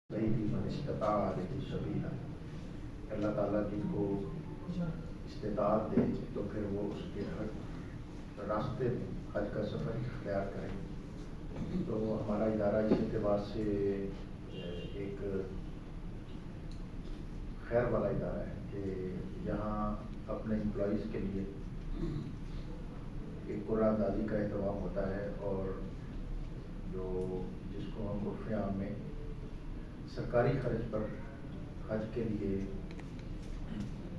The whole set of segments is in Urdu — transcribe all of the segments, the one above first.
من استطاع علیہ سبیلا، اللہ تعالیٰ جن کو استطاعت دے تو پھر وہ اس کے راستے میں حج کا سفر اختیار کریں۔ تو ہمارا ادارہ اس اعتبار سے ایک خیر والا ادارہ ہے کہ یہاں اپنے امپلائیز کے لیے ایک قرعہ اندازی کا اہتمام ہوتا ہے، اور جس کو ہم عرف عام میں سرکاری خرچ پر حج کے لیے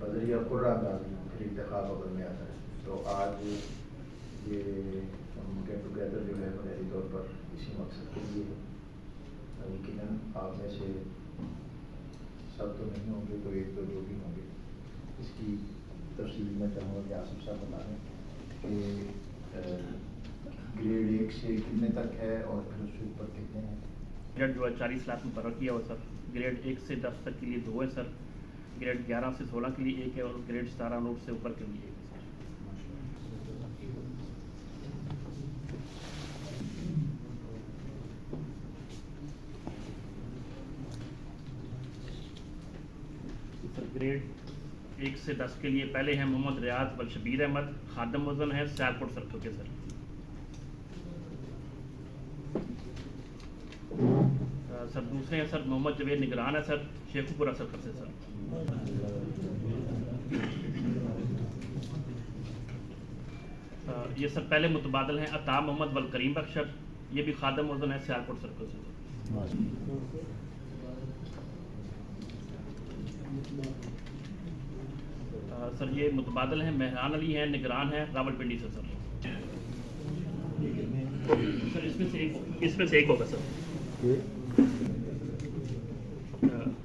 بذریعہ قرعہ اندازی پھر انتخاب عمل میں آتا ہے۔ تو آج یہ ہم گیٹ ٹوگیدر جو ہے بنیادی طور پر اسی مقصد کے لیے ہے۔ یقیناً آپ میں سے سب تو نہیں ہوں گے، تو ایک دو جو بھی ہوں گے، اس کی تفصیل میں چاہوں گا کہ آصف صاحب بتائیں کہ گریڈ 1 سے کتنے تک ہے اور پھر اس سے اوپر کتنے ہیں؟ گریڈ جو ہے 40 لاکھ مقرر کیا ہوا سر۔ گریڈ 1 سے 10 تک کے لیے 2 ہے سر، گریڈ 11 سے 16 کے لیے 1 ہے، اور گریڈ 17 نوٹ سے اوپر کے لیے 1 ہے سر۔ گریڈ 1 سے 10 کے لیے پہلے ہیں محمد ریاض بلشبیر احمد، خادم وزن ہے سیالکوٹ سرکل کے سر۔ سر دوسرے ہیں سر محمد جوید نگران ہے سر، شیخو پورہ سرکل سے سر۔ یہ سر پہلے متبادل ہیں عطا محمد والکریم بخشر، یہ بھی خادم وزن ہے سیالکوٹ سرکل سے سر۔ یہ متبادل ہیں مہران علی ہیں، نگران ہیں راولپنڈی سے سر۔ سر اس میں سے ایک ہوگا سر۔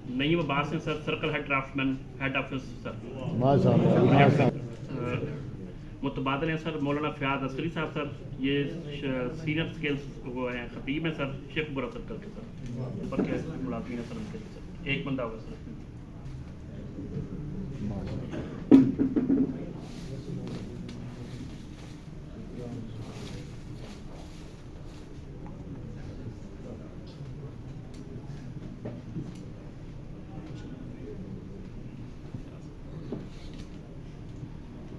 نعیم عباس ہیں سر، سرکل ہیڈ ڈرافٹ مین، ہیڈ آفس سر۔ متبادل ہیں سر مولانا فیاض عسکری صاحب سر، یہ سینئر اسکیلس وہ ہیں خطیب ہیں سر، شیخ برا سرکل کے سر۔ اوپر کے ملازمین ہیں سر ان کے لیے سر، ایک بندہ ہوگا سر۔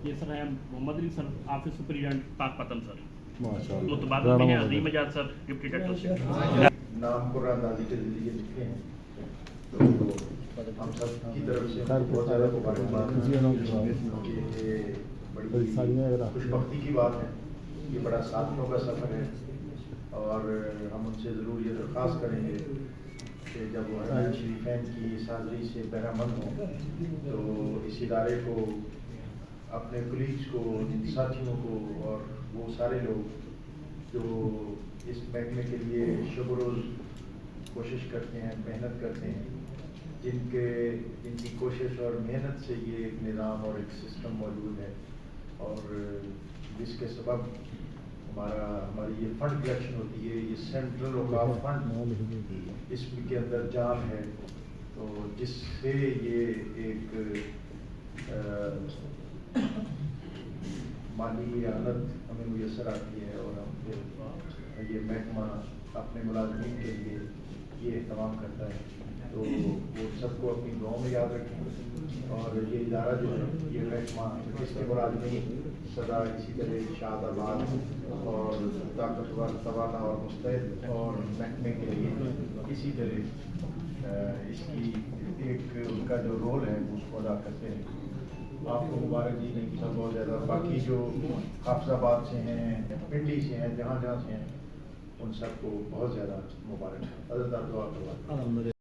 یہ سر ہے محمد علی سر، آفس سپرنٹینڈنٹ پاک پتن سر۔ متبادل میں ہیں عظیم اجاد سر، ڈپٹی ڈائریکٹر سر۔ نام قرعہ اندازی کے ذریعے لکھے ہیں، تو ہم سب کی طرف سے بہت زیادہ مبارکباد کہ یہ بڑی خوش بختی کی بات ہے، یہ بڑا ساتھیوں کا سفر ہے، اور ہم ان سے ضرور یہ درخواست کریں گے کہ جب وہ حرمین شریفین کی اس حاضری سے بہرہ مند ہوں تو اس ادارے کو، اپنے کلیگس کو، ساتھیوں کو، اور وہ سارے لوگ جو اس محکمے کے لیے شب و روز کوشش کرتے ہیں، محنت کرتے ہیں، جن کی کوشش اور محنت سے یہ ایک نظام اور ایک سسٹم موجود ہے، اور جس کے سبب ہماری یہ فنڈ کلیکشن ہوتی ہے، یہ سینٹرل اوقاف فنڈ اس کے اندر جام ہے، تو جس سے یہ ایک مالی اعانت ہمیں میسر آتی ہے، اور ہم پھر یہ محکمہ اپنے ملازمین کے لیے یہ اہتمام کرتا ہے، تو وہ سب کو اپنی دعاؤں میں یاد رکھیں، اور یہ ادارہ جو ہے، یہ محکمہ جس کے ملازمین سدا اسی طرح شاد آباد اور طاقتور، توانا اور مستعد، اور محکمے کے لیے اسی طرح اس کی ایک ان کا جو رول ہے اس کو ادا کرتے ہیں۔ آپ کو مبارک جی نہیں سب بہت زیادہ، باقی جو حافظ آباد سے ہیں، پنڈی سے ہیں، جہاں سے ہیں، ان سب کو بہت زیادہ مبارک ہے۔ حضرت دعا کروا۔